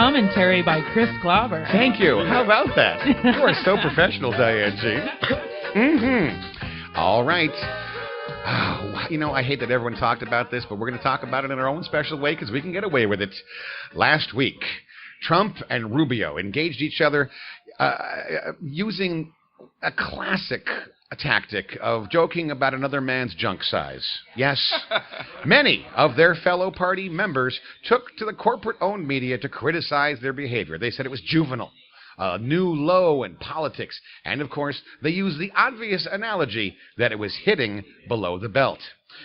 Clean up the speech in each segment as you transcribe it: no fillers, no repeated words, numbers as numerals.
commentary by Chris Glauber. Thank you. How about that? You are so professional, Diane G. Mm-hmm. All right. Oh, you know, I hate that everyone talked about this, but we're going to talk about it in our own special way because we can get away with it. Last week, Trump and Rubio engaged each other using a classic tactic of joking about another man's junk size. Yes, many of their fellow party members took to the corporate-owned media to criticize their behavior. They said it was juvenile, a new low in politics, and of course, they used the obvious analogy that it was hitting below the belt.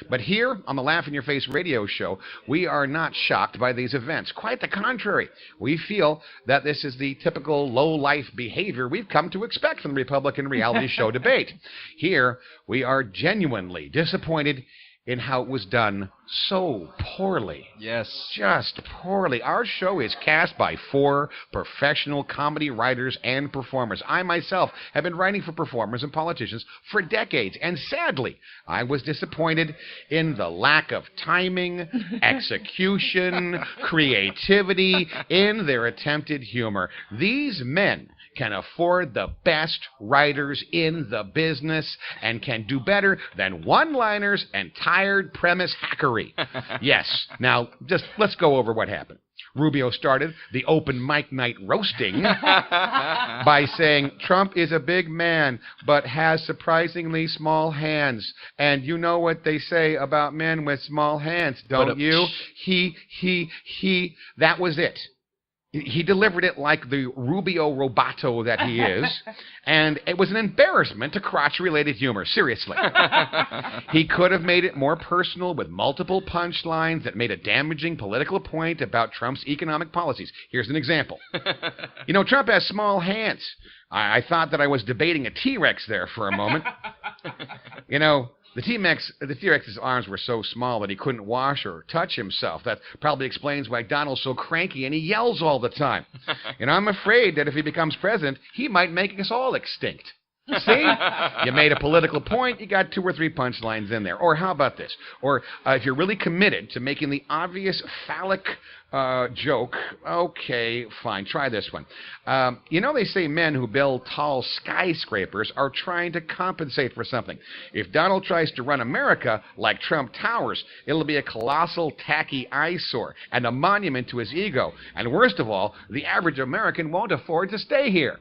But here, on the Laugh in Your Face radio show, we are not shocked by these events. Quite the contrary. We feel that this is the typical low-life behavior we've come to expect from the Republican reality show debate. Here, we are genuinely disappointed in how it was done so poorly. Yes. Just poorly. Our show is cast by 4 professional comedy writers and performers. I myself have been writing for performers and politicians for decades, and sadly, I was disappointed in the lack of timing, execution, creativity in their attempted humor. These men can afford the best writers in the business and can do better than one-liners and tired premise hackery. Yes. Now, just let's go over what happened. Rubio started the open mic night roasting by saying Trump is a big man but has surprisingly small hands. And you know what they say about men with small hands, don't you? That was it. He delivered it like the Rubio Roboto that he is, and it was an embarrassment to crotch-related humor, seriously. He could have made it more personal with multiple punchlines that made a damaging political point about Trump's economic policies. Here's an example. You know, Trump has small hands. I thought that I was debating a T-Rex there for a moment. You know, the T-Rex's arms were so small that he couldn't wash or touch himself. That probably explains why Donald's so cranky and he yells all the time. And I'm afraid that if he becomes president, he might make us all extinct. See? You made a political point, you got 2 or 3 punchlines in there. Or how about this? Or if you're really committed to making the obvious phallic joke, okay, fine, try this one. You know, they say men who build tall skyscrapers are trying to compensate for something. If Donald tries to run America like Trump Towers, it'll be a colossal, tacky eyesore and a monument to his ego. And worst of all, the average American won't afford to stay here.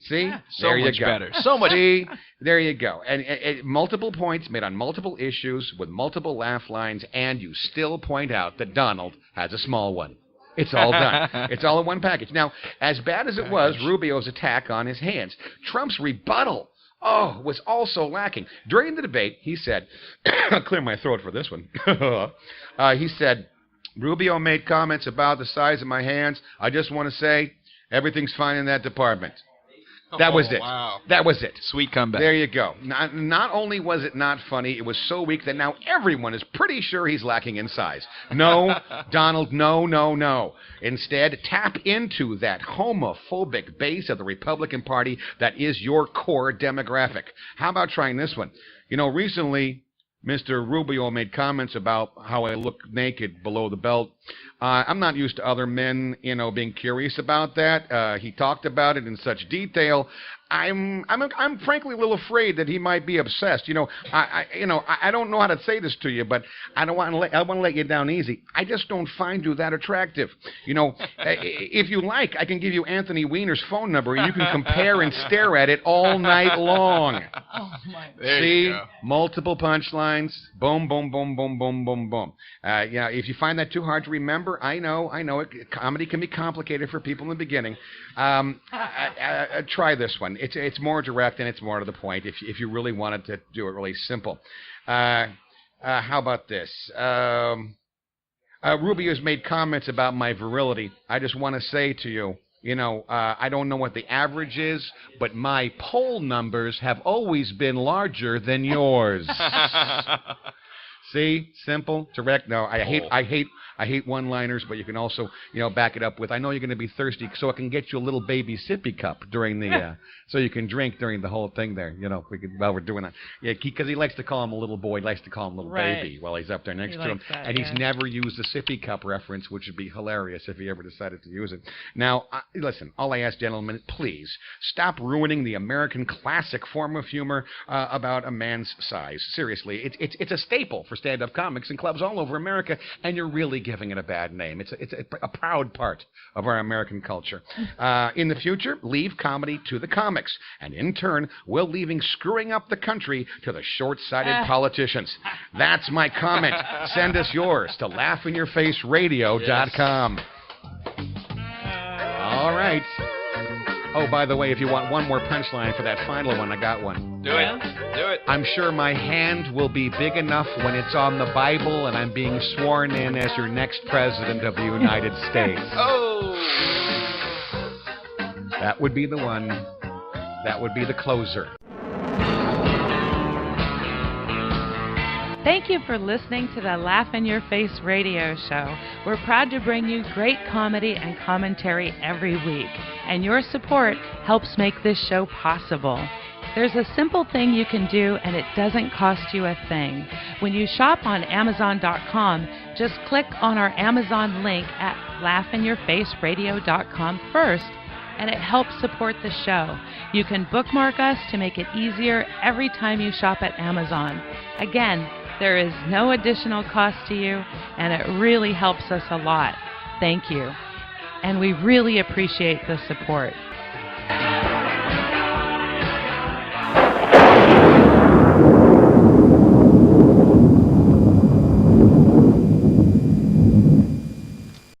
See? So much better. So much. See? There you go. And multiple points made on multiple issues with multiple laugh lines, and you still point out that Donald has a small one. It's all done. It's all in one package. Now, as bad as it was, Rubio's attack on his hands, Trump's rebuttal, was also lacking. During the debate, he said, I'll clear my throat for this one. He said, Rubio made comments about the size of my hands. I just want to say, everything's fine in that department. That was it. Wow. That was it. Sweet comeback. There you go. Not only was it not funny, it was so weak that now everyone is pretty sure he's lacking in size. No, Donald, no. Instead, tap into that homophobic base of the Republican Party that is your core demographic. How about trying this one? You know, recently, Mr. Rubio made comments about how I look naked below the belt. I'm not used to other men, being curious about that. He talked about it in such detail. I'm frankly a little afraid that he might be obsessed. I don't know how to say this to you, but I want to let you down easy. I just don't find you that attractive. If you like, I can give you Anthony Weiner's phone number, and you can compare and stare at it all night long. Oh my! There See, you go. multiple punchlines. Boom, boom, boom, boom, boom, boom, boom. If you find that too hard to remember, I know. Comedy can be complicated for people in the beginning. Try this one. It's more direct and it's more to the point. If you really wanted to do it really simple, how about this? Rubio's made comments about my virility. I just want to say to you, I don't know what the average is, but my poll numbers have always been larger than yours. See, simple, direct. No, I hate one-liners, but you can also, back it up with, I know you're going to be thirsty, so I can get you a little baby sippy cup during the, so you can drink during the whole thing there. While we're doing that. Yeah, because he likes to call him a little boy, he likes to call him little baby while he's up there next to him. That, and he's never used the sippy cup reference, which would be hilarious if he ever decided to use it. Now, listen, all I ask, gentlemen, please stop ruining the American classic form of humor about a man's size. Seriously, it's a staple for stand-up comics in clubs all over America, and you're really giving it a bad name. It's a proud part of our American culture. In the future, leave comedy to the comics, and in turn, we're leaving screwing up the country to the short-sighted politicians. That's my comment. Send us yours to laughinyourfaceradio.com. All right. Oh, by the way, if you want one more punchline for that final one, I got one. Do it. I'm sure my hand will be big enough when it's on the Bible and I'm being sworn in as your next president of the United States. Oh! That would be the one. That would be the closer. Thank you for listening to the Laugh in Your Face radio show. We're proud to bring you great comedy and commentary every week, and your support helps make this show possible. There's a simple thing you can do, and it doesn't cost you a thing. When you shop on Amazon.com, just click on our Amazon link at laughinyourfaceradio.com first, and it helps support the show. You can bookmark us to make it easier every time you shop at Amazon. Again, there is no additional cost to you, and it really helps us a lot. Thank you. And we really appreciate the support.